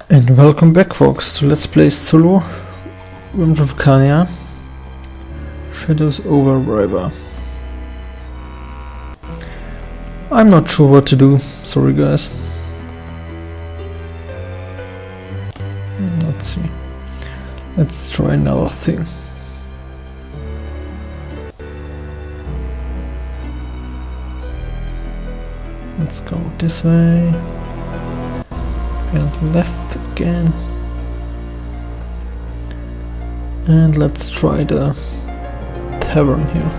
And welcome back, folks, to Let's Play Solo with Arkania Shadows over Riva. I'm not sure what to do, sorry guys. Let's see. Let's try another thing. Let's go this way. And left again. And let's try the tavern here.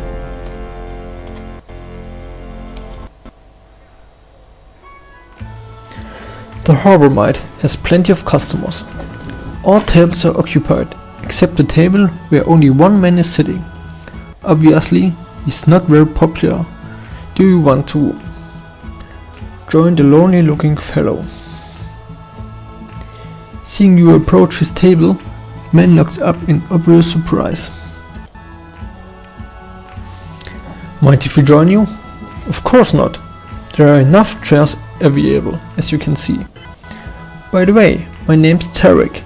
The harbor mate has plenty of customers. All tables are occupied, except the table where only one man is sitting. Obviously, he's not very popular. Do you want to join the lonely looking fellow? Seeing you approach his table, the man looks up in obvious surprise. Mind if we join you? Of course not. There are enough chairs available, as you can see. By the way, my name's Tarik.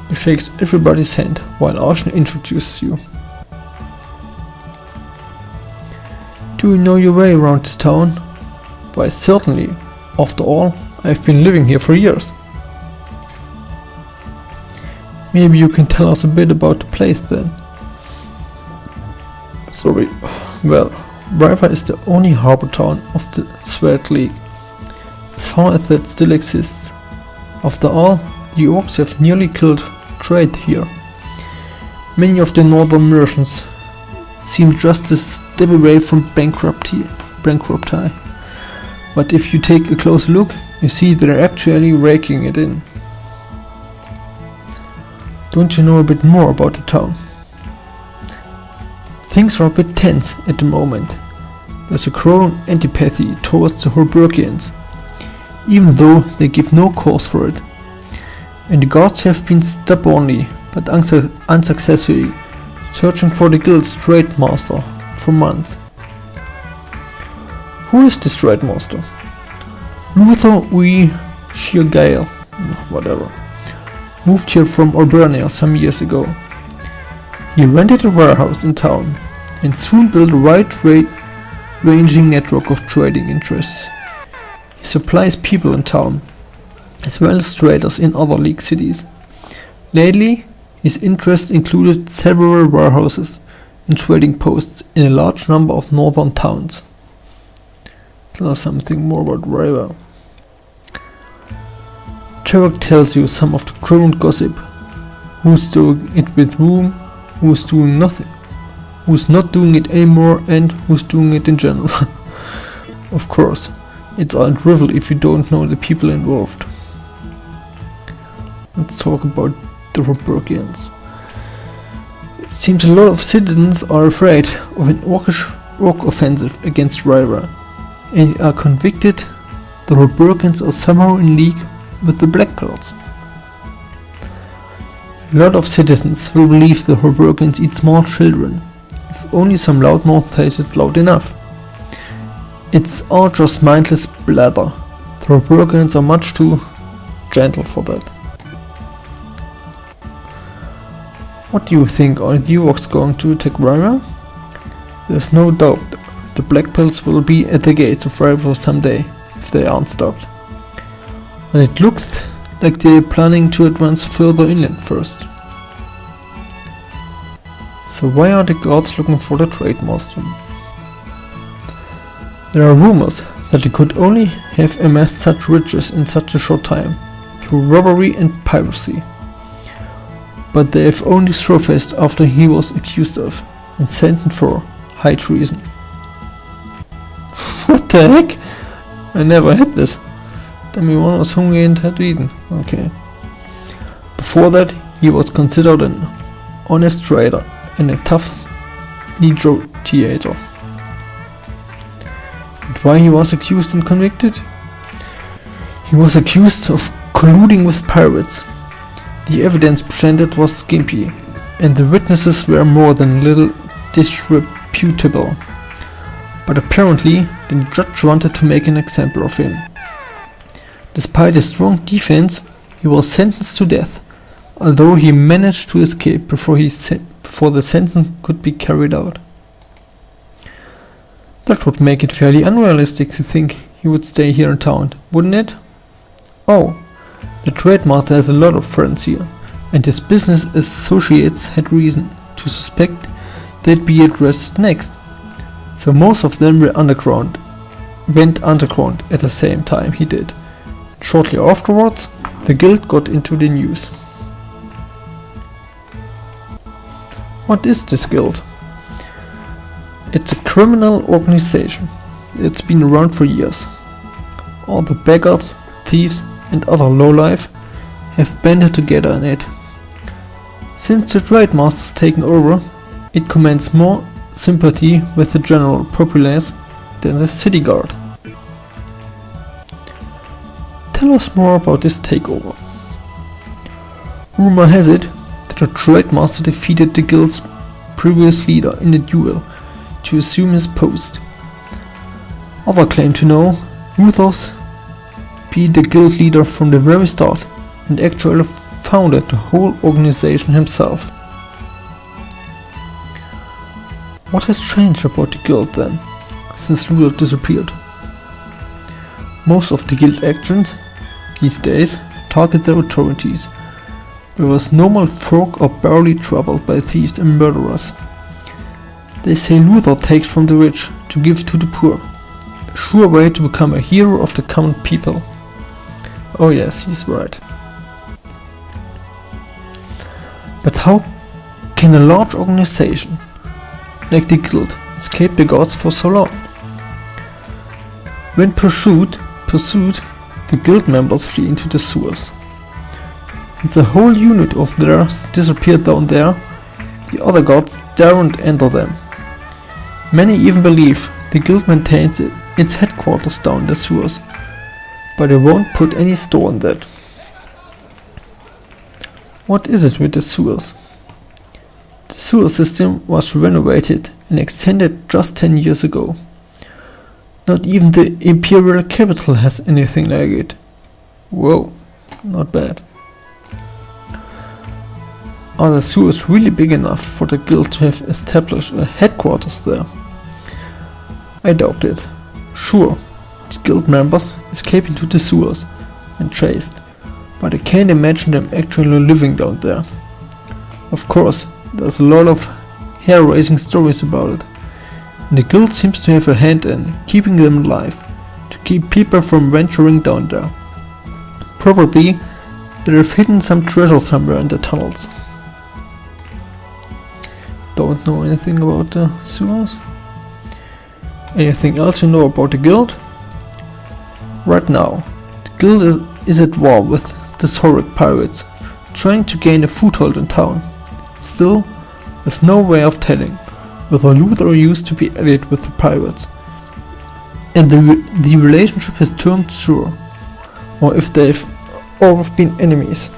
He shakes everybody's hand while Arkania introduces you. Do you know your way around this town? Why, certainly. After all, I've been living here for years. Maybe you can tell us a bit about the place then. Sorry. Well, Riva is the only harbor town of the Sword League, as far as that still exists. After all, the orcs have nearly killed trade here. Many of the northern merchants seem just a step away from bankruptcy. But if you take a close look, you see they're actually raking it in. Don't you know a bit more about the town? Things are a bit tense at the moment. There's a growing antipathy towards the Herbergians, even though they give no cause for it. And the guards have been stubbornly, but unsuccessfully, searching for the guild's trade master for months. Who is this trade master? Luther Shirgail, whatever. Moved here from Arkania some years ago. He rented a warehouse in town and soon built a wide-ranging network of trading interests. He supplies people in town, as well as traders in other league cities. Lately, his interests included several warehouses and trading posts in a large number of northern towns. Tell us something more about Riva. Tarik tells you some of the current gossip. Who's doing it with whom, who's doing nothing, who's not doing it anymore, and who's doing it in general. Of course, it's all drivel if you don't know the people involved. Let's talk about the Herbergians. It seems a lot of citizens are afraid of an orc offensive against Riva, and are convicted the Herbergians are somehow in league with the Black Pelts. A lot of citizens will believe the Herbergians eat small children, if only some loudmouth says it's loud enough. It's all just mindless blather. The Herbergians are much too gentle for that. What do you think? Are the orcs going to attack Riva? There's no doubt the Black Pelts will be at the gates of Riva someday, if they aren't stopped. And it looks like they're planning to advance further inland first. So why are the guards looking for the trade master? There are rumors that they could only have amassed such riches in such a short time, through robbery and piracy. But they have only surfaced after he was accused of, and sentenced for high treason. What the heck? I never had this. Dummy one was hungry and had eaten. Okay. Before that, he was considered an honest trader and a tough negotiator. And why he was accused and convicted? He was accused of colluding with pirates. The evidence presented was skimpy, and the witnesses were more than a little disreputable. But apparently, the judge wanted to make an example of him. Despite a strong defense, he was sentenced to death, although he managed to escape before the sentence could be carried out. That would make it fairly unrealistic to think he would stay here in town, wouldn't it? Oh, the trade master has a lot of friends here, and his business associates had reason to suspect they'd be arrested next. So most of them went underground at the same time he did. Shortly afterwards, the guild got into the news. What is this guild? It's a criminal organization. It's been around for years. All the beggars, thieves and other lowlife have banded together in it. Since the trade master's taken over, it commands more sympathy with the general populace than the city guard. Tell us more about this takeover. Rumor has it that the trade master defeated the guild's previous leader in a duel to assume his post. Others claim to know Ruthos be the guild leader from the very start and actually founded the whole organization himself. What has changed about the guild then, since Luthor disappeared? Most of the guild actions these days target the authorities, whereas normal folk are barely troubled by thieves and murderers. They say Luthor takes from the rich to give to the poor, a sure way to become a hero of the common people. Oh yes, he's right. But how can a large organization like the guild escape the gods for so long? When pursued, the guild members flee into the sewers. And the whole unit of theirs disappeared down there. The other gods daren't enter them. Many even believe the guild maintains its headquarters down the sewers, but they won't put any store on that. What is it with the sewers? The sewer system was renovated and extended just 10 years ago. Not even the imperial capital has anything like it. Whoa, not bad. Are the sewers really big enough for the guild to have established a headquarters there? I doubt it. Sure, the guild members escape into the sewers and chased, but I can't imagine them actually living down there. Of course, there's a lot of hair-raising stories about it, and the guild seems to have a hand in keeping them alive, to keep people from venturing down there. Probably they have hidden some treasure somewhere in the tunnels. Don't know anything about the sewers? Anything else you know about the guild? Right now, the guild is at war with the Tarik pirates, trying to gain a foothold in town. Still, there's no way of telling whether Luthor used to be allied with the pirates, and the relationship has turned sour, or if they've always been enemies.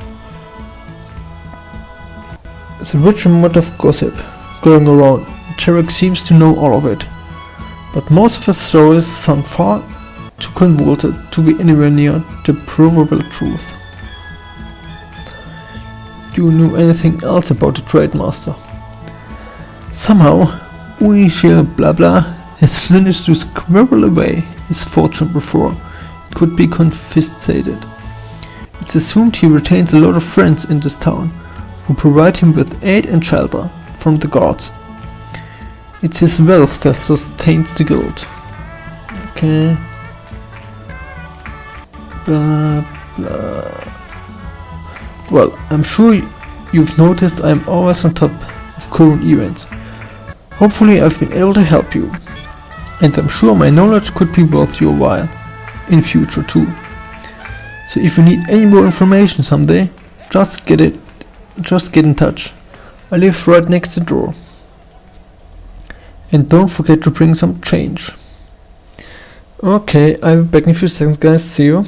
There's a rich amount of gossip going around. Tarik seems to know all of it, but most of his stories sound far too convoluted to be anywhere near the provable truth. Do you know anything else about the trade master? Somehow, Unisha blah blah has managed to squirrel away his fortune before it could be confiscated. It's assumed he retains a lot of friends in this town who provide him with aid and shelter from the gods. It's his wealth that sustains the guild. Okay. Blah blah. Well, I'm sure you've noticed I'm always on top of current events. Hopefully I've been able to help you, and I'm sure my knowledge could be worth your while in future too. So if you need any more information someday, just get in touch. I live right next to the door. And don't forget to bring some change. Okay, I'll be back in a few seconds guys, see you.